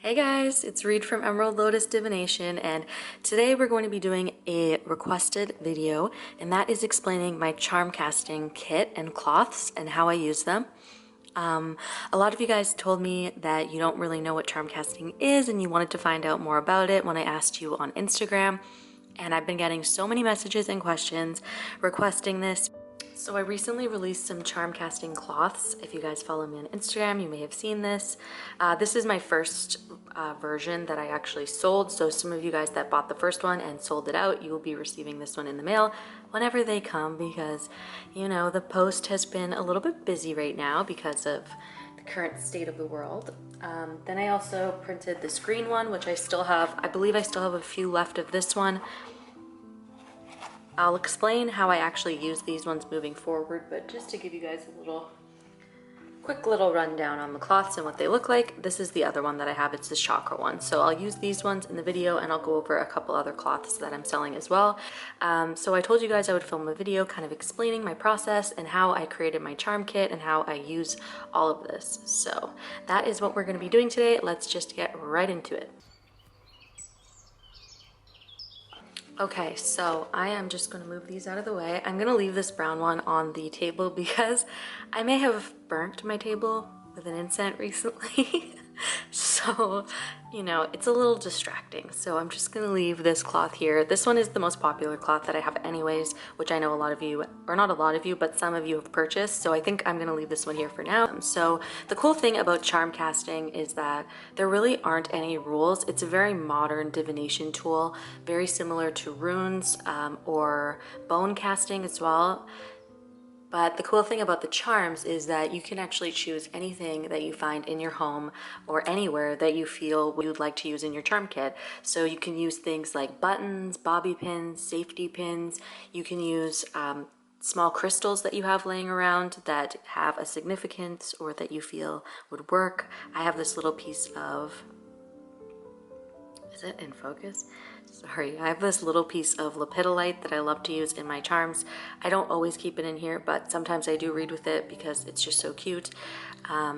Hey guys, it's Reed from Emerald Lotus Divination, and today we're going to be doing a requested video, and that is explaining my charm casting kit and cloths and how I use them. A lot of you guys told me that you don't really know what charm casting is and you wanted to find out more about it when I asked you on Instagram, and I've been getting so many messages and questions requesting this. So I recently released some charm casting cloths. If you guys follow me on Instagram, you may have seen this. This is my first version that I actually sold. So some of you guys that bought the first one and sold it out, you will be receiving this one in the mail whenever they come because, you know, the post has been a little bit busy right now because of the current state of the world. Then I also printed this green one, which I still have. I believe I still have a few left of this one. I'll explain how I actually use these ones moving forward, but just to give you guys a quick little rundown on the cloths and what they look like, this is the other one that I have. It's the chakra one. So I'll use these ones in the video and I'll go over a couple other cloths that I'm selling as well. So I told you guys I would film a video kind of explaining my process and how I created my charm kit and how I use all of this. So that is what we're going to be doing today. Let's just get right into it. Okay, so I am just going to move these out of the way. I'm going to leave this brown one on the table because I may have burnt my table with an incense recently. So, you know, it's a little distracting. So I'm just going to leave this cloth here. This one is the most popular cloth that I have anyways, which I know a lot of you, or not a lot of you, but some of you have purchased. So I think I'm going to leave this one here for now. So the cool thing about charm casting is that there really aren't any rules. It's a very modern divination tool, very similar to runes or bone casting as well. But the cool thing about the charms is that you can actually choose anything that you find in your home or anywhere that you feel you'd like to use in your charm kit. So you can use things like buttons, bobby pins, safety pins. You can use small crystals that you have laying around that have a significance or that you feel would work. I have this little piece of, is it in focus? Sorry, I have this little piece of lepidolite that I love to use in my charms. I don't always keep it in here, but sometimes I do read with it because it's just so cute.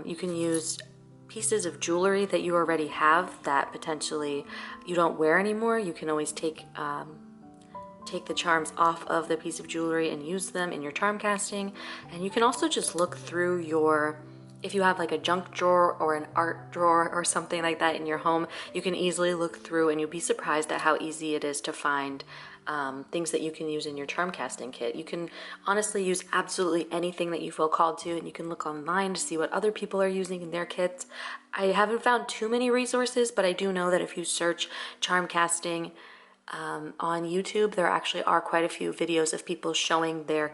You can use pieces of jewelry that you already have that potentially you don't wear anymore. You can always take the charms off of the piece of jewelry and use them in your charm casting. And you can also just look through your, if you have like a junk drawer or an art drawer or something like that in your home, you can easily look through and you'll be surprised at how easy it is to find things that you can use in your charm casting kit. You can honestly use absolutely anything that you feel called to, and you can look online to see what other people are using in their kits. I haven't found too many resources, but I do know that if you search charm casting on YouTube, there actually are quite a few videos of people showing their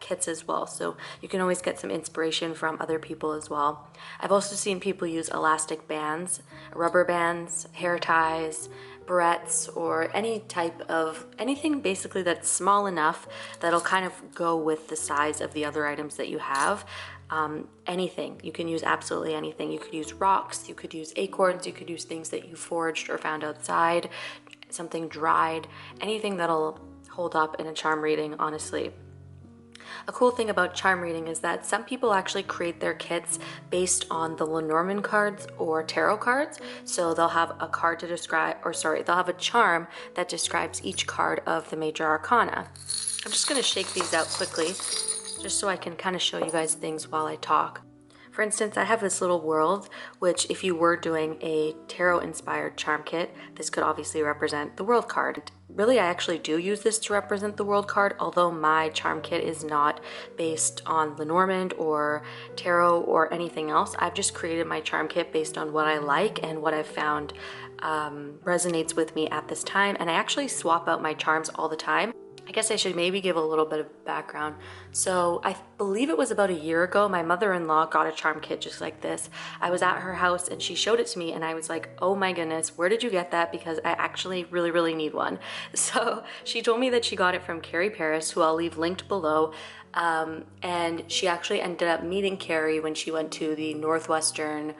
kits as well, so you can always get some inspiration from other people as well. I've also seen people use elastic bands, rubber bands, hair ties, barrettes, or any type of anything basically that's small enough that'll kind of go with the size of the other items that you have. Anything. You can use absolutely anything. You could use rocks, you could use acorns, you could use things that you foraged or found outside, something dried, anything that'll hold up in a charm reading, honestly. A cool thing about charm reading is that some people actually create their kits based on the Lenormand cards or tarot cards. So they'll have a card to describe, or sorry, they'll have a charm that describes each card of the major arcana. I'm just going to shake these out quickly just so I can kind of show you guys things while I talk. For instance, I have this little world, which if you were doing a tarot-inspired charm kit, this could obviously represent the world card. Really, I actually do use this to represent the world card, although my charm kit is not based on Lenormand or tarot or anything else. I've just created my charm kit based on what I like and what I've found resonates with me at this time, and I actually swap out my charms all the time. I guess I should maybe give a little bit of background. So I believe it was about a year ago, my mother-in-law got a charm kit just like this. I was at her house and she showed it to me and I was like, oh my goodness, where did you get that? Because I actually really need one. So she told me that she got it from Carrie Paris, who I'll leave linked below. And she actually ended up meeting Carrie when she went to the Northwestern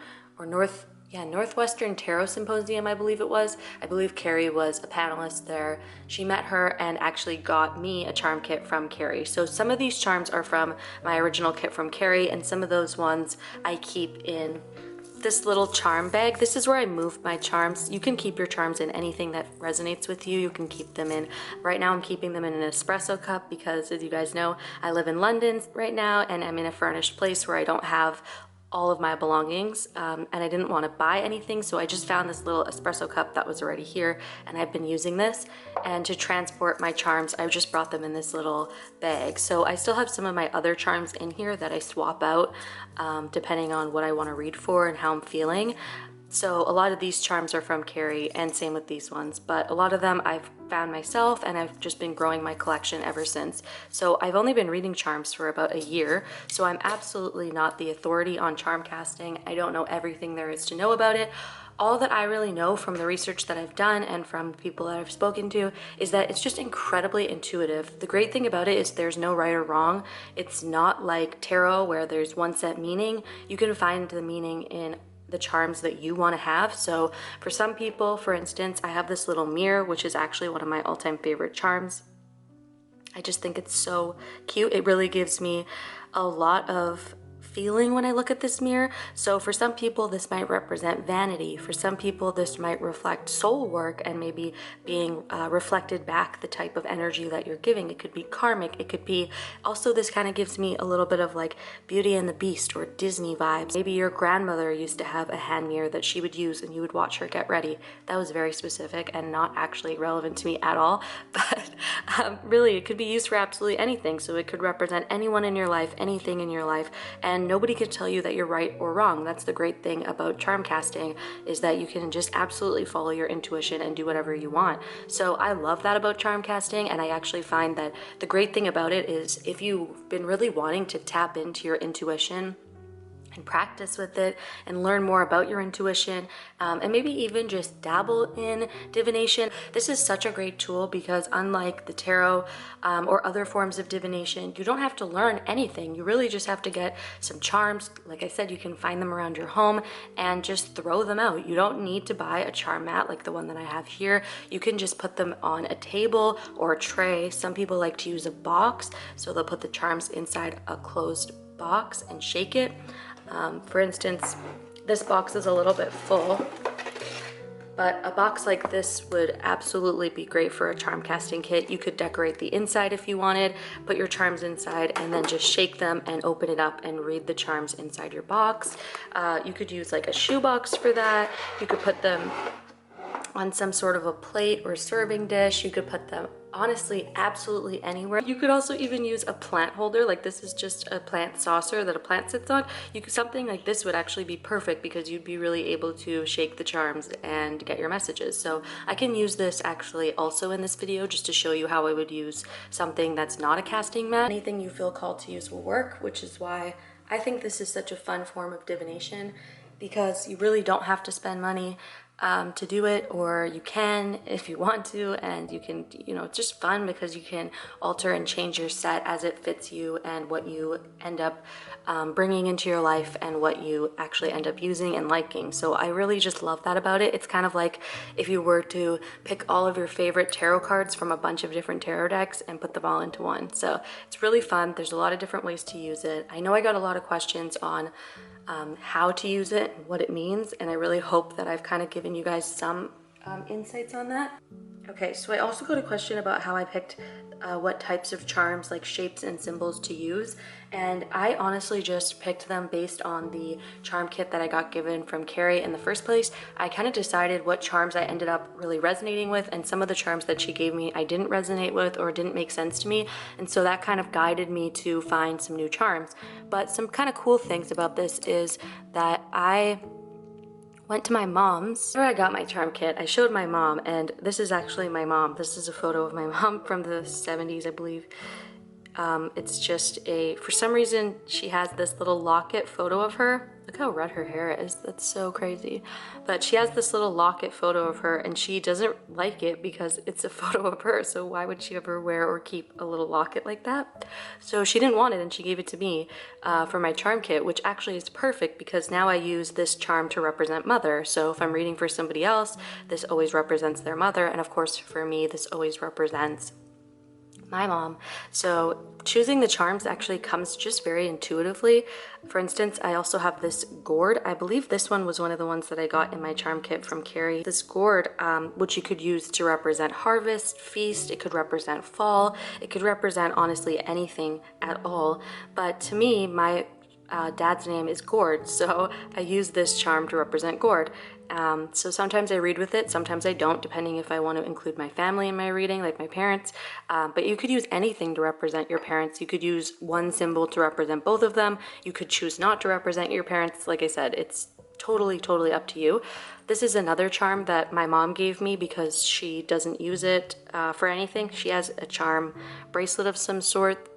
Tarot Symposium, I believe it was. I believe Carrie was a panelist there. She met her and actually got me a charm kit from Carrie. So some of these charms are from my original kit from Carrie, and some of those ones I keep in this little charm bag. This is where I move my charms. You can keep your charms in anything that resonates with you. You can keep them in, right now I'm keeping them in an espresso cup because, as you guys know, I live in London right now and I'm in a furnished place where I don't have all of my belongings, and I didn't want to buy anything, so I just found this little espresso cup that was already here, and I've been using this. And to transport my charms, I just brought them in this little bag. So I still have some of my other charms in here that I swap out depending on what I want to read for and how I'm feeling. So a lot of these charms are from Carrie, and same with these ones, but a lot of them I've found myself, and I've just been growing my collection ever since. So I've only been reading charms for about a year, so I'm absolutely not the authority on charm casting. I don't know everything there is to know about it. All that I really know from the research that I've done and from people that I've spoken to is that it's just incredibly intuitive. The great thing about it is there's no right or wrong. It's not like tarot where there's one set meaning. You can find the meaning in the charms that you want to have. So for some people, for instance, I have this little mirror, which is actually one of my all-time favorite charms. I just think it's so cute. It really gives me a lot of feeling when I look at this mirror. So for some people, this might represent vanity. For some people, this might reflect soul work and maybe being reflected back the type of energy that you're giving. It could be karmic. It could be also, this kind of gives me a little bit of like Beauty and the Beast or Disney vibes. Maybe your grandmother used to have a hand mirror that she would use and you would watch her get ready. That was very specific and not actually relevant to me at all, but really it could be used for absolutely anything. So it could represent anyone in your life, anything in your life, and nobody can tell you that you're right or wrong. That's the great thing about charm casting, is that you can just absolutely follow your intuition and do whatever you want. So I love that about charm casting, and I actually find that the great thing about it is if you've been really wanting to tap into your intuition and practice with it and learn more about your intuition, and maybe even just dabble in divination. This is such a great tool because unlike the tarot or other forms of divination, you don't have to learn anything. You really just have to get some charms. Like I said, you can find them around your home and just throw them out. You don't need to buy a charm mat like the one that I have here. You can just put them on a table or a tray. Some people like to use a box, so they'll put the charms inside a closed box and shake it. For instance, this box is a little bit full, but a box like this would absolutely be great for a charm casting kit. You could decorate the inside if you wanted, put your charms inside, and then just shake them and open it up and read the charms inside your box. You could use like a shoebox for that. You could put them on some sort of a plate or serving dish. You could put them honestly absolutely anywhere. You could also even use a plant holder. Like this is just a plant saucer that a plant sits on. Something like this would actually be perfect because you'd be really able to shake the charms and get your messages. So I can use this actually also in this video just to show you how I would use something that's not a casting mat. Anything you feel called to use will work, which is why I think this is such a fun form of divination, because you really don't have to spend money to do it, or you can if you want to, and you can, it's just fun because you can alter and change your set as it fits you and what you end up bringing into your life and what you actually end up using and liking. So I really just love that about it. It's kind of like if you were to pick all of your favorite tarot cards from a bunch of different tarot decks and put them all into one. So it's really fun. There's a lot of different ways to use it. I know I got a lot of questions on how to use it and what it means, and I really hope that I've kind of given you guys some insights on that. Okay, so I also got a question about how I picked what types of charms, like shapes and symbols, to use, and I honestly just picked them based on the charm kit that I got given from Carrie in the first place. I kind of decided what charms I ended up really resonating with, and some of the charms that she gave me I didn't resonate with or didn't make sense to me, and so that kind of guided me to find some new charms. But some kind of cool things about this is that I went to my mom's where I got my charm kit. I showed my mom, and this is actually my mom. This is a photo of my mom from the 70s, I believe. It's just for some reason, she has this little locket photo of her. Look how red her hair is. That's so crazy. But she has this little locket photo of her, and she doesn't like it because it's a photo of her. So why would she ever wear or keep a little locket like that? So she didn't want it, and she gave it to me for my charm kit, which actually is perfect because now I use this charm to represent mother. So if I'm reading for somebody else, this always represents their mother. And of course, for me, this always represents my mom. So choosing the charms actually comes just very intuitively. For instance, I also have this gourd. I believe this one was one of the ones that I got in my charm kit from Carrie. This gourd, which you could use to represent harvest, feast, it could represent fall, it could represent honestly anything at all. But to me, my dad's name is Gourd, so I use this charm to represent Gourd. So sometimes I read with it, sometimes I don't, depending if I want to include my family in my reading, like my parents. But you could use anything to represent your parents. You could use one symbol to represent both of them. You could choose not to represent your parents. Like I said, it's totally up to you. This is another charm that my mom gave me because she doesn't use it for anything. She has a charm bracelet of some sort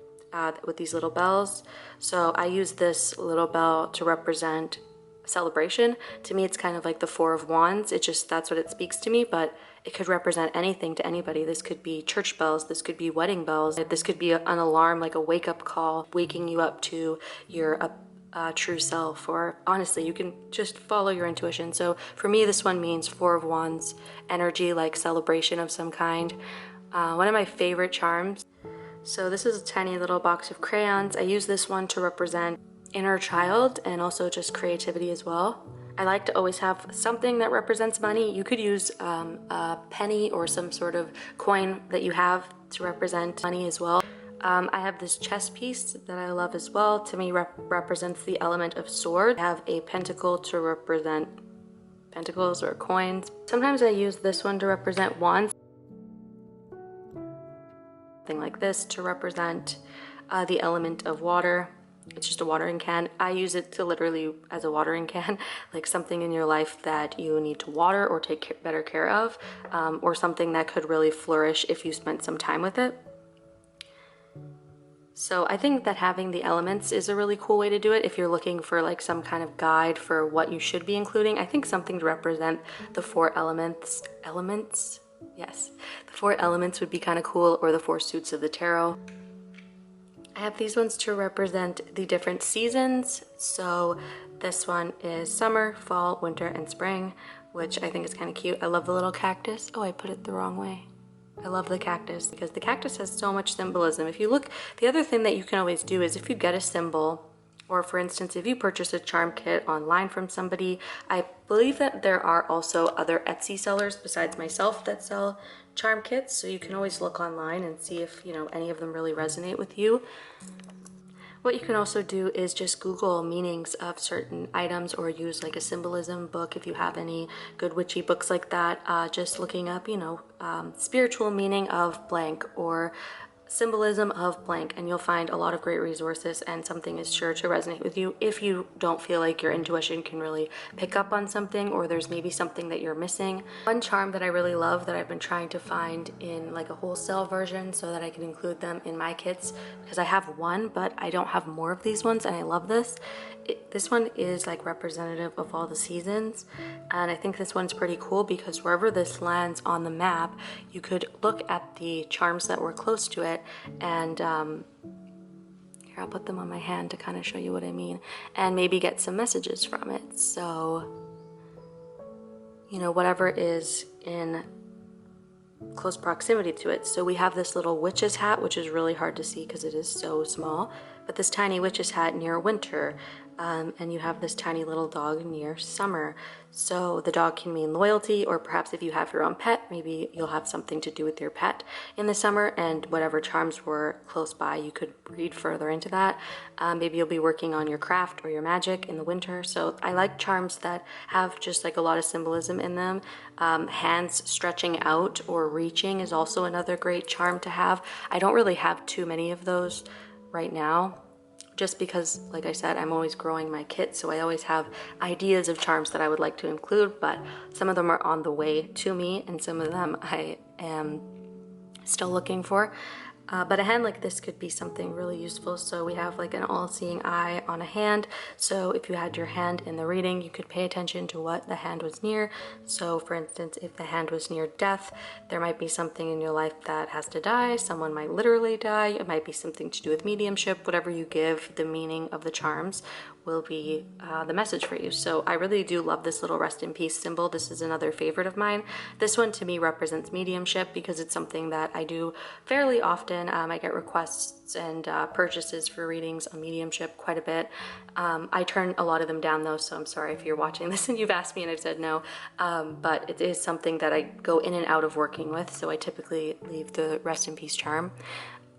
with these little bells. So I use this little bell to represent celebration. To me, it's kind of like the Four of Wands. It just, that's what it speaks to me, but it could represent anything to anybody. This could be church bells, this could be wedding bells, this could be an alarm, like a wake-up call, waking you up to your true self, or honestly, you can just follow your intuition. So for me, this one means Four of Wands energy, like celebration of some kind. One of my favorite charms. So this is a tiny little box of crayons. I use this one to represent inner child and also just creativity as well. I like to always have something that represents money. You could use a penny or some sort of coin that you have to represent money as well. I have this chess piece that I love as well. To me, represents the element of sword. I have a pentacle to represent pentacles or coins. Sometimes I use this one to represent wands. Something like this to represent the element of water. It's just a watering can. I use it to literally as a watering can, like something in your life that you need to water or take better care of, or something that could really flourish if you spent some time with it. So I think that having the elements is a really cool way to do it if you're looking for like some kind of guide for what you should be including. I think something to represent the four elements, yes, the four elements would be kind of cool, or the four suits of the tarot. I have these ones to represent the different seasons. So this one is summer, fall, winter, and spring, which I think is kind of cute. I love the little cactus. Oh, I put it the wrong way. I love the cactus because the cactus has so much symbolism. If you look, the other thing that you can always do is if you get a symbol, or for instance, if you purchase a charm kit online from somebody, I believe that there are also other Etsy sellers besides myself that sell charm kits. So you can always look online and see if, you know, any of them really resonate with you. What you can also do is just Google meanings of certain items, or use like a symbolism book if you have any good witchy books like that. Just looking up, you know, spiritual meaning of blank or symbolism of blank, and you'll find a lot of great resources, and something is sure to resonate with you if you don't feel like your intuition can really pick up on something, or there's maybe something that you're missing. One charm that I really love that I've been trying to find in like a wholesale version so that I can include them in my kits, because I have one but I don't have more of these ones, and I love this. This one is like representative of all the seasons, and I think this one's pretty cool because wherever this lands on the map, you could look at the charms that were close to it, and here, I'll put them on my hand to kind of show you what I mean, and maybe get some messages from it. So, you know, whatever is in close proximity to it. So we have this little witch's hat, which is really hard to see because it is so small, but this tiny witch's hat near winter, and you have this tiny little dog near summer. So the dog can mean loyalty, or perhaps if you have your own pet, maybe you'll have something to do with your pet in the summer, and whatever charms were close by, you could read further into that. Maybe you'll be working on your craft or your magic in the winter. So I like charms that have just like a lot of symbolism in them. Hands stretching out or reaching is also another great charm to have. I don't really have too many of those right now, just because, like I said, I'm always growing my kit, so I always have ideas of charms that I would like to include, but some of them are on the way to me, and some of them I am still looking for. But a hand like this could be something really useful. So we have like an all-seeing eye on a hand. So if you had your hand in the reading, you could pay attention to what the hand was near. So for instance, if the hand was near death, there might be something in your life that has to die. Someone might literally die. It might be something to do with mediumship. Whatever you give the meaning of the charms will be the message for you. So I really do love this little rest in peace symbol. This is another favorite of mine. This one to me represents mediumship because it's something that I do fairly often. I get requests and purchases for readings on mediumship quite a bit. I turn a lot of them down though, so I'm sorry if you're watching this and you've asked me and I've said no, but it is something that I go in and out of working with, so I typically leave the rest in peace charm.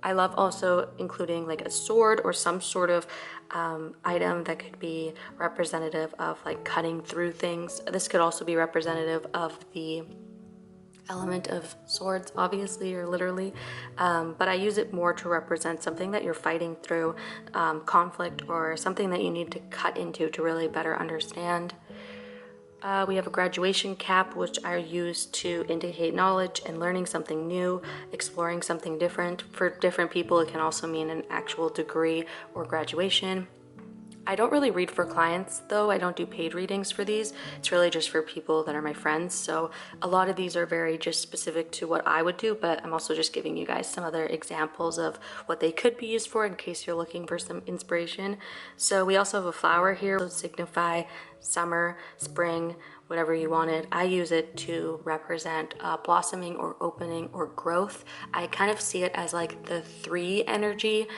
I love also including like a sword or some sort of item that could be representative of like cutting through things. This could also be representative of the element of swords, obviously or literally, but I use it more to represent something that you're fighting through, conflict, or something that you need to cut into to really better understand. We have a graduation cap, which I use to indicate knowledge and learning something new, exploring something different. For different people, it can also mean an actual degree or graduation. I don't really read for clients though. I don't do paid readings for these. It's really just for people that are my friends. So a lot of these are very just specific to what I would do, but I'm also just giving you guys some other examples of what they could be used for in case you're looking for some inspiration. So we also have a flower here to signify summer, spring, whatever you wanted. I use it to represent blossoming or opening or growth. I kind of see it as like the 3 energy,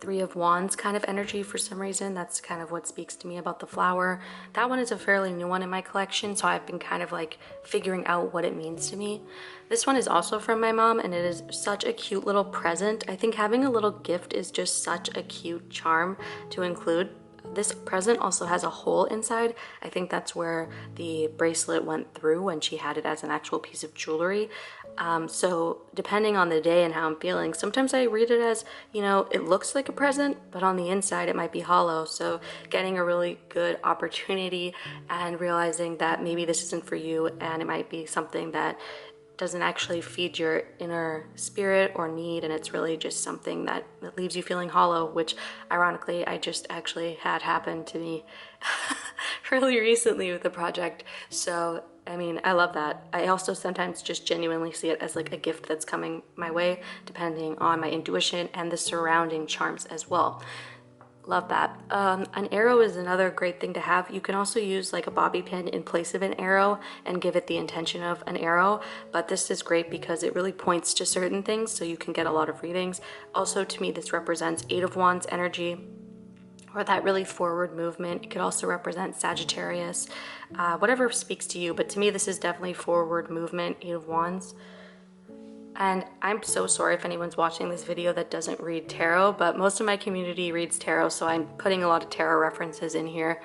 3 of Wands kind of energy for some reason. That's kind of what speaks to me about the flower. That one is a fairly new one in my collection, so I've been kind of like figuring out what it means to me. This one is also from my mom, and it is such a cute little present. I think having a little gift is just such a cute charm to include. This present also has a hole inside. I think that's where the bracelet went through when she had it as an actual piece of jewelry. So depending on the day and how I'm feeling, sometimes I read it as, you know, it looks like a present, but on the inside it might be hollow. So getting a really good opportunity and realizing that maybe this isn't for you and it might be something that doesn't actually feed your inner spirit or need, and it's really just something that leaves you feeling hollow, which ironically I just actually had happen to me really recently with the project. So I mean, I love that. I also sometimes just genuinely see it as like a gift that's coming my way, depending on my intuition and the surrounding charms as well. Love that. An arrow is another great thing to have. You can also use like a bobby pin in place of an arrow and give it the intention of an arrow, but this is great because it really points to certain things, so you can get a lot of readings. Also, to me, this represents 8 of Wands energy, or that really forward movement. It could also represent Sagittarius, whatever speaks to you, but to me this is definitely forward movement, 8 of Wands. And I'm so sorry if anyone's watching this video that doesn't read tarot, but most of my community reads tarot, so I'm putting a lot of tarot references in here.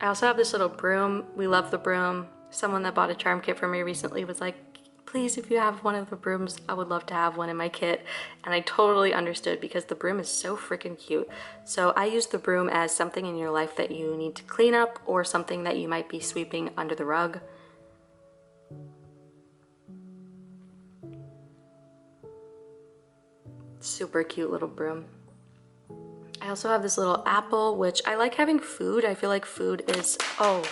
I also have this little broom. We love the broom. Someone that bought a charm kit for me recently was like, please, if you have one of the brooms, I would love to have one in my kit. And I totally understood because the broom is so freaking cute. So I use the broom as something in your life that you need to clean up or something that you might be sweeping under the rug. Super cute little broom. I also have this little apple, which I like having food. I feel like food is, oh,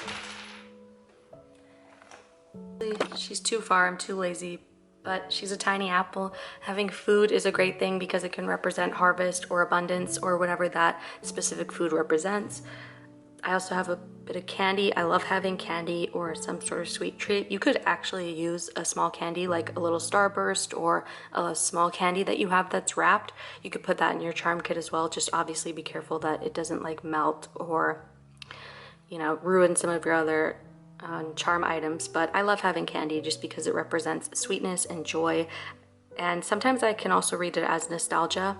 she's too far, I'm too lazy, but she's a tiny apple. Having food is a great thing because it can represent harvest or abundance or whatever that specific food represents. I also have a bit of candy. I love having candy or some sort of sweet treat. You could actually use a small candy like a little starburst or a small candy that you have that's wrapped. You could put that in your charm kit as well. Just obviously be careful that it doesn't like melt or, you know, ruin some of your other charm items. But I love having candy just because it represents sweetness and joy. And sometimes I can also read it as nostalgia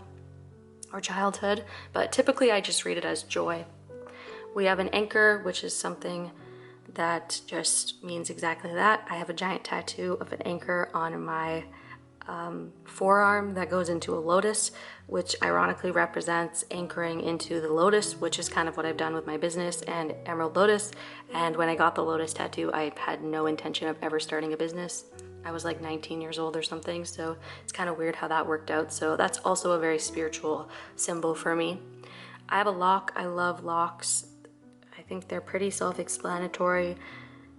or childhood, but typically I just read it as joy. We have an anchor, which is something that just means exactly that. I have a giant tattoo of an anchor on my forearm that goes into a lotus, which ironically represents anchoring into the lotus, which is kind of what I've done with my business and Emerald Lotus. And when I got the lotus tattoo, I had no intention of ever starting a business. I was like 19 years old or something, so it's kind of weird how that worked out. So that's also a very spiritual symbol for me. I have a lock. I love locks. I think they're pretty self-explanatory.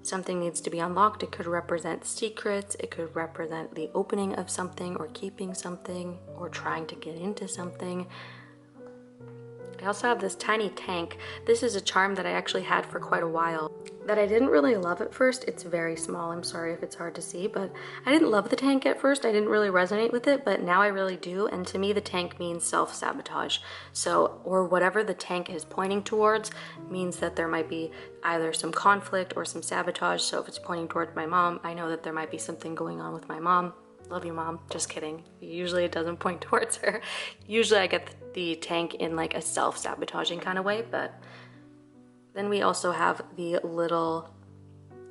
Something needs to be unlocked. It could represent secrets. It could represent the opening of something or keeping something or trying to get into something. I also have this tiny tank. This is a charm that I actually had for quite a while that I didn't really love at first. It's very small. I'm sorry if it's hard to see, but I didn't love the tank at first. I didn't really resonate with it, but now I really do. And to me, the tank means self-sabotage. So, or whatever the tank is pointing towards means that there might be either some conflict or some sabotage. So if it's pointing towards my mom, I know that there might be something going on with my mom. Love you, Mom. Just kidding. Usually it doesn't point towards her. Usually I get the tank in like a self-sabotaging kind of way, but then we also have the little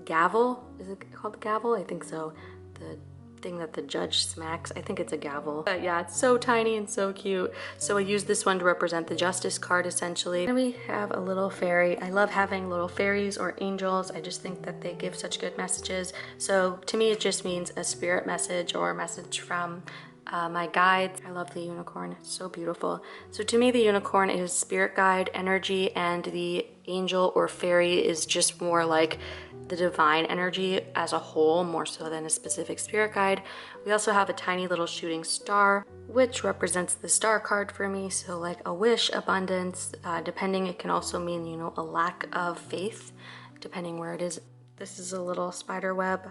gavel. Is it called the gavel? I think so. The thing that the judge smacks. I think it's a gavel. But yeah, it's so tiny and so cute. So I use this one to represent the Justice card essentially. And we have a little fairy. I love having little fairies or angels. I just think that they give such good messages. So to me, it just means a spirit message or a message from my guides. I love the unicorn, it's so beautiful. So to me, the unicorn is spirit guide energy, and the angel or fairy is just more like the divine energy as a whole, more so than a specific spirit guide. We also have a tiny little shooting star, which represents the star card for me. So like a wish, abundance, depending, it can also mean, you know, a lack of faith, depending where it is. This is a little spider web,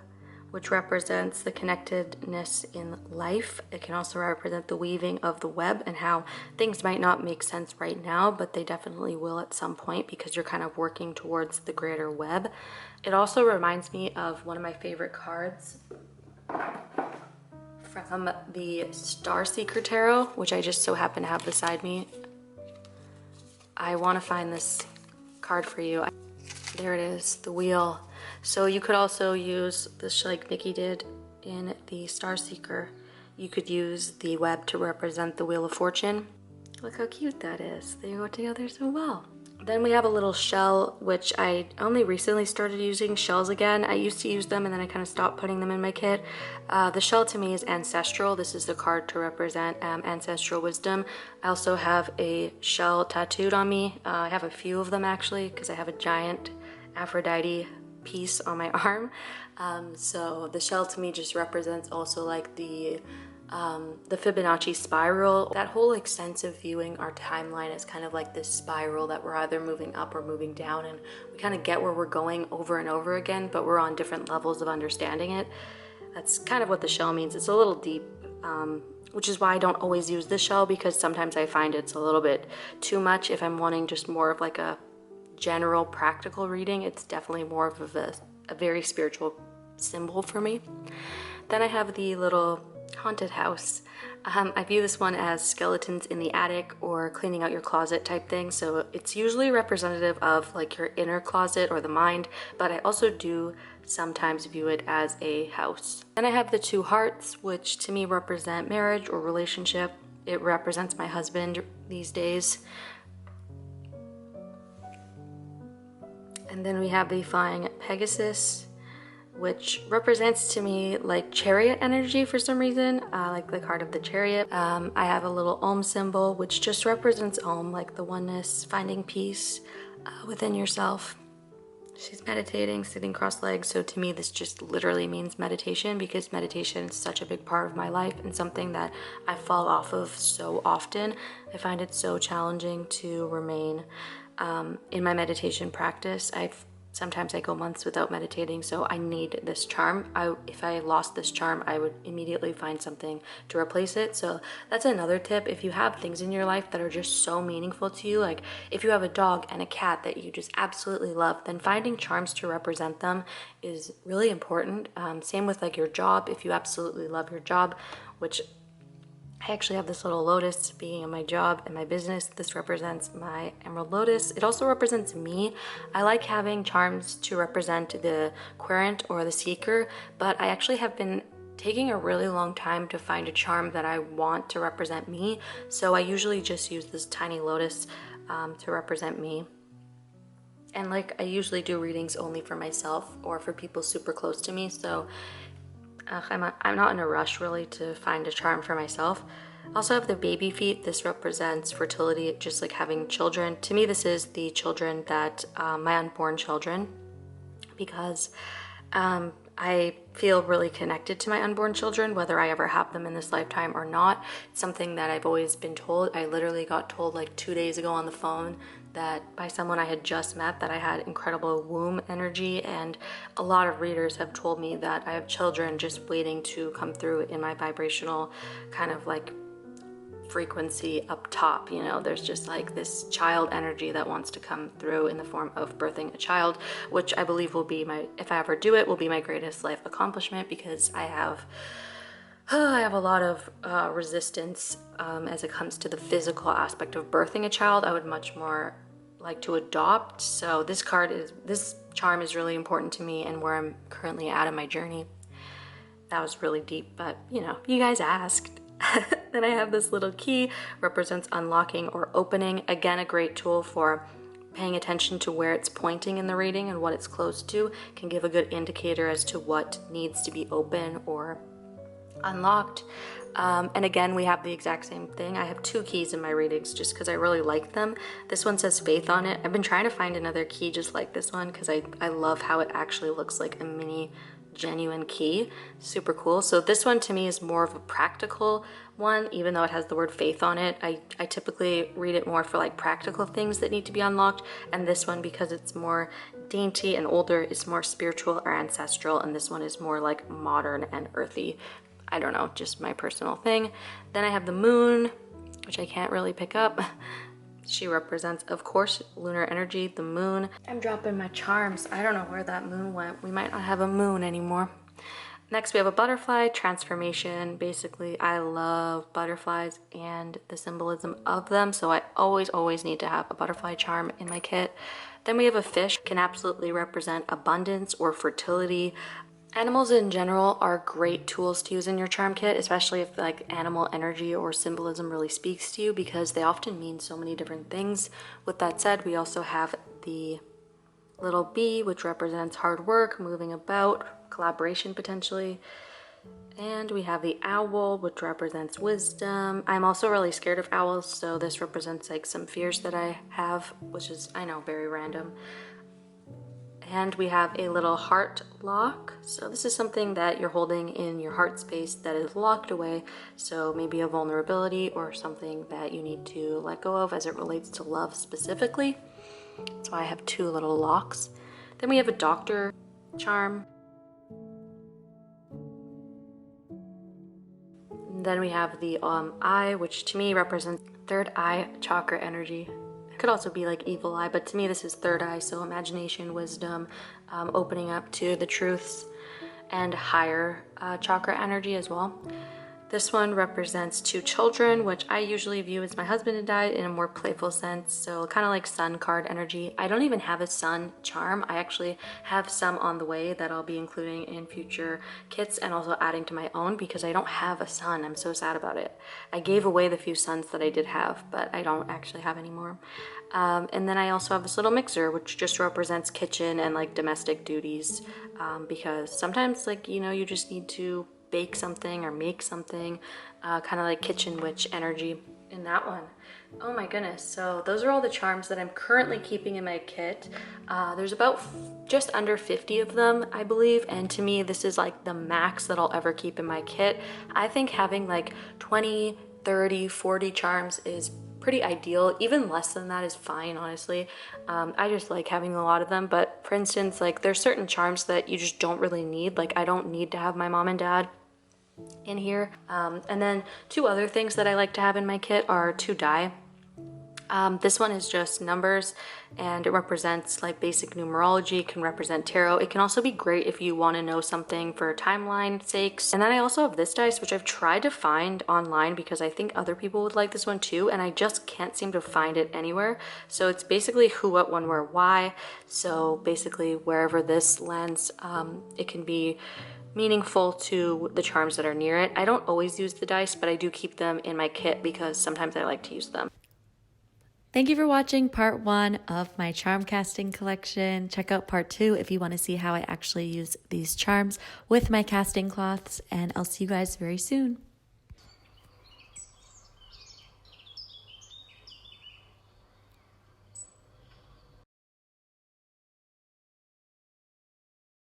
which represents the connectedness in life. It can also represent the weaving of the web and how things might not make sense right now, but they definitely will at some point because you're kind of working towards the greater web. It also reminds me of one of my favorite cards from the Star Seeker Tarot, which I just so happen to have beside me. I want to find this card for you. There it is, the wheel. So you could also use this like Nikki did in the Star Seeker. You could use the web to represent the Wheel of Fortune. Look how cute that is. They go together so well. Then we have a little shell, which I only recently started using shells again. I used to use them and then I kind of stopped putting them in my kit. The shell to me is ancestral. This is the card to represent ancestral wisdom. I also have a shell tattooed on me. I have a few of them actually because I have a giant Aphrodite piece on my arm. So the shell to me just represents also like the Fibonacci spiral. That whole like sense of viewing our timeline as kind of like this spiral that we're either moving up or moving down, and we kind of get where we're going over and over again, but we're on different levels of understanding it. That's kind of what the shell means. It's a little deep, which is why I don't always use the shell, because sometimes I find it's a little bit too much. If I'm wanting just more of like a general practical reading, it's definitely more of a very spiritual symbol for me. Then I have the little haunted house. I view this one as skeletons in the attic or cleaning out your closet type thing. So it's usually representative of like your inner closet or the mind, but I also do sometimes view it as a house. Then I have the two hearts, which to me represent marriage or relationship. It represents my husband these days. And then we have the flying Pegasus, which represents to me like chariot energy for some reason, like the card of the chariot. I have a little Om symbol, which just represents Om, like the oneness, finding peace within yourself. She's meditating, sitting cross-legged, so to me this just literally means meditation, because meditation is such a big part of my life and something that I fall off of so often. I find it so challenging to remain in my meditation practice. Sometimes I go months without meditating, so I need this charm. If I lost this charm, I would immediately find something to replace it. So that's another tip. If you have things in your life that are just so meaningful to you, like if you have a dog and a cat that you just absolutely love, then finding charms to represent them is really important. Same with like your job. If you absolutely love your job, which I actually have this little lotus, speaking of my job and my business. This represents my emerald lotus. It also represents me. I like having charms to represent the querent or the seeker, but I actually have been taking a really long time to find a charm that I want to represent me. So I usually just use this tiny lotus to represent me. And like I usually do readings only for myself or for people super close to me. So I'm not in a rush really to find a charm for myself. I also have the baby feet. This represents fertility, just like having children. To me, this is the children that, my unborn children, because I feel really connected to my unborn children, whether I ever have them in this lifetime or not. It's something that I've always been told. I literally got told like 2 days ago on the phone that by someone I had just met that I had incredible womb energy, and a lot of readers have told me that I have children just waiting to come through in my vibrational kind of like frequency up top. You know, there's just like this child energy that wants to come through in the form of birthing a child, which I believe will be my, if I ever do it, will be my greatest life accomplishment, because I have a lot of resistance as it comes to the physical aspect of birthing a child. I would much more like to adopt. So this charm is really important to me and where I'm currently at in my journey. That was really deep, but you know, you guys asked. Then I have this little key, represents unlocking or opening. Again, a great tool for paying attention to where it's pointing in the reading and what it's close to can give a good indicator as to what needs to be open or unlocked. And again, we have the exact same thing. I have 2 keys in my readings just because I really like them. This one says faith on it. I've been trying to find another key just like this one because I love how it actually looks like a mini genuine key. Super cool. So this one to me is more of a practical one, even though it has the word faith on it. I typically read it more for like practical things that need to be unlocked, and this one, because it's more dainty and older, is more spiritual or ancestral, and this one is more like modern and earthy. I don't know, just my personal thing. Then I have the moon, which I can't really pick up. She represents, of course, lunar energy, the moon. I'm dropping my charms. I don't know where that moon went. We might not have a moon anymore. Next, we have a butterfly, transformation. Basically, I love butterflies and the symbolism of them, so I always need to have a butterfly charm in my kit. Then we have a fish, can absolutely represent abundance or fertility. Animals in general are great tools to use in your charm kit, especially if like animal energy or symbolism really speaks to you, because they often mean so many different things. With that said, we also have the little bee, which represents hard work, moving about, collaboration potentially. And we have the owl, which represents wisdom. I'm also really scared of owls, so this represents like some fears that I have, which is, I know, very random. And we have a little heart lock. So this is something that you're holding in your heart space that is locked away. So maybe a vulnerability or something that you need to let go of as it relates to love specifically. So I have 2 little locks. Then we have a doctor charm. And then we have the eye, which to me represents third eye chakra energy. Could also be like evil eye, but to me this is third eye, so imagination, wisdom, opening up to the truths, and higher chakra energy as well. This one represents 2 children, which I usually view as my husband and I in a more playful sense, so kind of like sun card energy. I don't even have a sun charm. I actually have some on the way that I'll be including in future kits and also adding to my own, because I don't have a sun. I'm so sad about it. I gave away the few suns that I did have, but I don't actually have any more. And then I also have this little mixer, which just represents kitchen and like domestic duties, because sometimes, like, you know, you just need to bake something or make something, kind of like kitchen witch energy in that one. Oh my goodness. So those are all the charms that I'm currently keeping in my kit. There's about just under 50 of them, I believe, and to me this is like the max that I'll ever keep in my kit. I think having like 20, 30, 40 charms is pretty ideal. Even less than that is fine, honestly. I just like having a lot of them, but for instance, like there's certain charms that you just don't really need. Like I don't need to have my mom and dad in here. And then 2 other things that I like to have in my kit are 2 die. This one is just numbers, and it represents like basic numerology. It can represent tarot. It can also be great if you want to know something for timeline sakes. And then I also have this dice, which I've tried to find online because I think other people would like this one too, and I just can't seem to find it anywhere. So it's basically who, what, when, where, why. So basically wherever this lands, it can be meaningful to the charms that are near it. I don't always use the dice, but I do keep them in my kit because sometimes I like to use them. Thank you for watching part 1 of my charm casting collection. Check out part 2 if you want to see how I actually use these charms with my casting cloths, and I'll see you guys very soon.